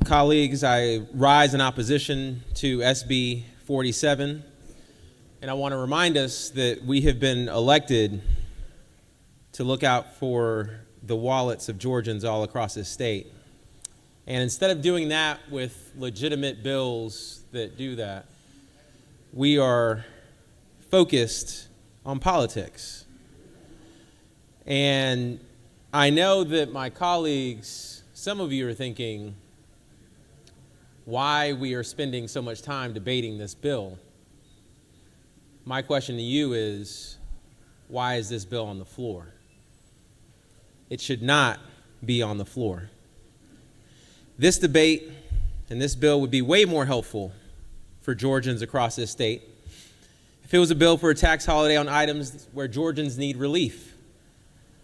Colleagues, I rise in opposition to SB 47, and I want to remind us that we have been elected to look out for the wallets of Georgians all across this state. And instead of doing that with legitimate bills that do that, we are focused on politics. And I know that my colleagues, some of you are thinking why we are spending so much time debating this bill. My question to you is, why is this bill on the floor? It should not be on the floor. This debate and this bill would be way more helpful for Georgians across this state if it was a bill for a tax holiday on items where Georgians need relief,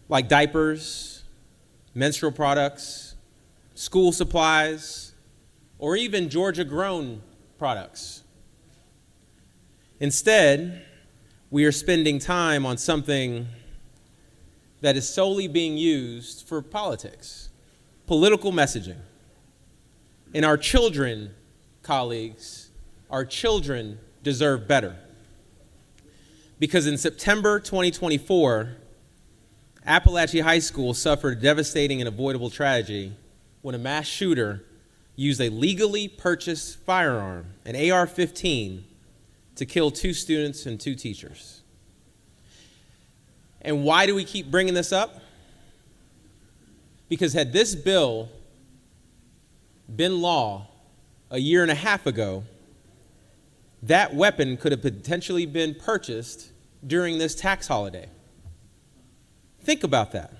like diapers, menstrual products, school supplies, or even Georgia-grown products. Instead, we are spending time on something that is solely being used for politics, political messaging. And our children, colleagues, our children deserve better. Because in September 2024, Appalachia High School suffered a devastating and avoidable tragedy when a mass shooter used a legally purchased firearm, an AR-15, to kill 2 students and 2 teachers. And why do we keep bringing this up? Because had this bill been law a year and a half ago, that weapon could have potentially been purchased during this tax holiday. Think about that.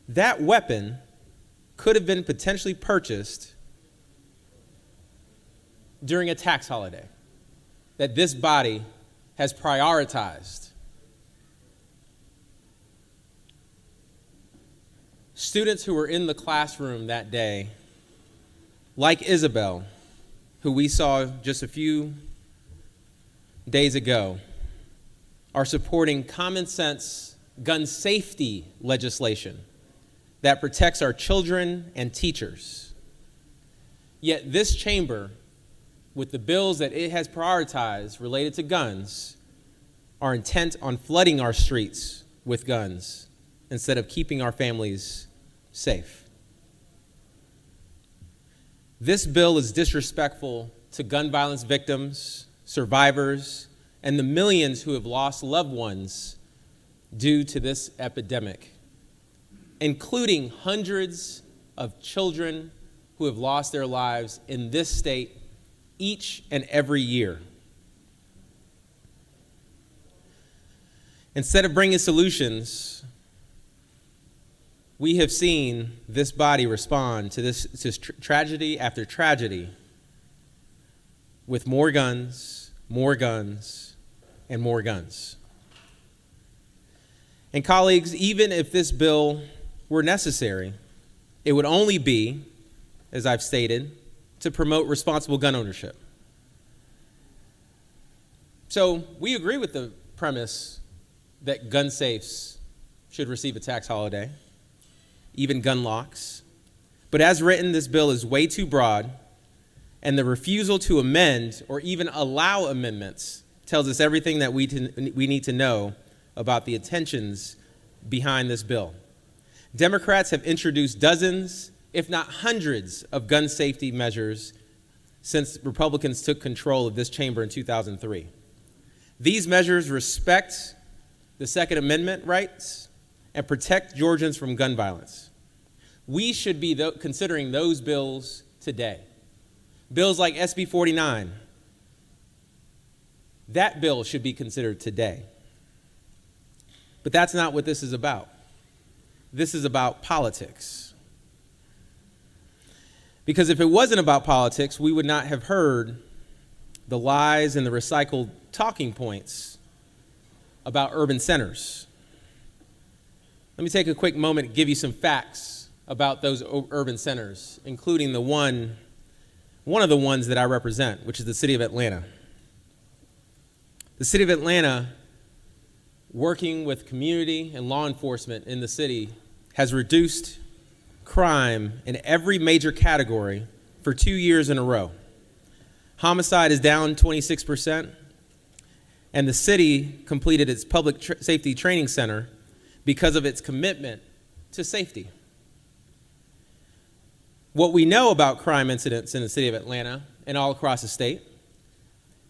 That weapon could have been potentially purchased during a tax holiday that this body has prioritized. Students who were in the classroom that day, like Isabel, who we saw just a few days ago, are supporting common sense gun safety legislation that protects our children and teachers. Yet this chamber, with the bills that it has prioritized related to guns, are intent on flooding our streets with guns instead of keeping our families safe. This bill is disrespectful to gun violence victims, survivors, and the millions who have lost loved ones due to this epidemic, including hundreds of children who have lost their lives in this state each and every year. Instead of bringing solutions, we have seen this body respond to this tragedy after tragedy with more guns, and more guns. And colleagues, even if this bill were necessary, it would only be, as I've stated, to promote responsible gun ownership. So we agree with the premise that gun safes should receive a tax holiday, even gun locks. But as written, this bill is way too broad, and the refusal to amend or even allow amendments tells us everything that we need to know about the intentions behind this bill. Democrats have introduced dozens, if not hundreds, of gun safety measures since Republicans took control of this chamber in 2003. These measures respect the Second Amendment rights and protect Georgians from gun violence. We should be considering those bills today. Bills like SB 49, that bill should be considered today. But that's not what this is about. This is about politics. Because if it wasn't about politics, we would not have heard the lies and the recycled talking points about urban centers. Let me take a quick moment to give you some facts about those urban centers, including one of the ones that I represent, which is the city of Atlanta. The city of Atlanta, working with community and law enforcement in the city, has reduced crime in every major category for 2 years in a row. Homicide is down 26%, and the city completed its public safety training center because of its commitment to safety. What we know about crime incidents in the city of Atlanta and all across the state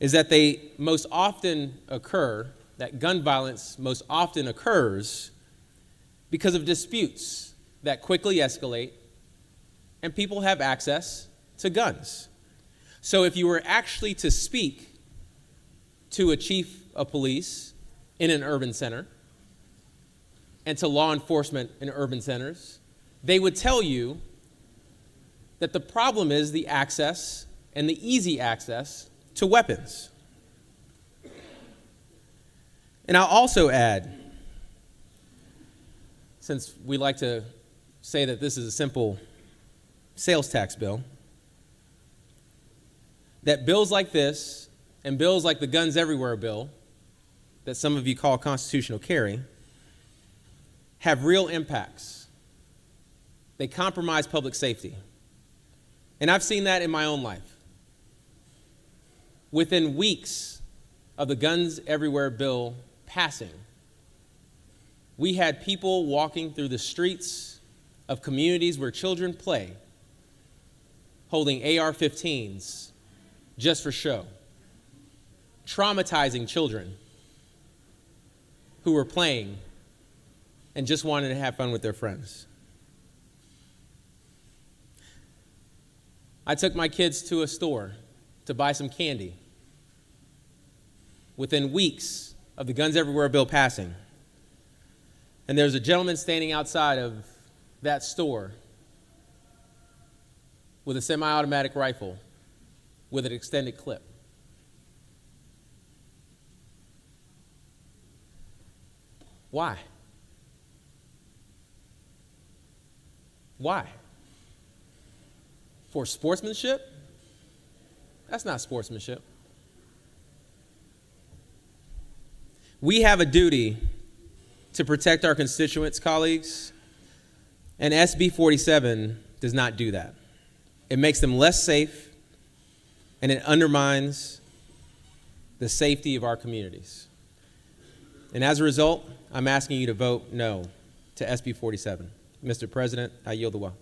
is that that gun violence most often occurs because of disputes that quickly escalate and people have access to guns. So if you were actually to speak to a chief of police in an urban center and to law enforcement in urban centers, they would tell you that the problem is the access and the easy access to weapons. And I'll also add, since we like to say that this is a simple sales tax bill, that bills like this and bills like the Guns Everywhere bill that some of you call constitutional carry have real impacts. They compromise public safety. And I've seen that in my own life. Within weeks of the Guns Everywhere bill passing, we had people walking through the streets of communities where children play, holding AR-15s just for show, traumatizing children who were playing and just wanted to have fun with their friends. I took my kids to a store to buy some candy. Within weeks of the Guns Everywhere bill passing, and there's a gentleman standing outside of that store with a semi-automatic rifle with an extended clip. Why? Why? For sportsmanship? That's not sportsmanship. We have a duty to protect our constituents, colleagues, and SB 47 does not do that. It makes them less safe, and it undermines the safety of our communities. And as a result, I'm asking you to vote no to SB 47. Mr. President, I yield the well.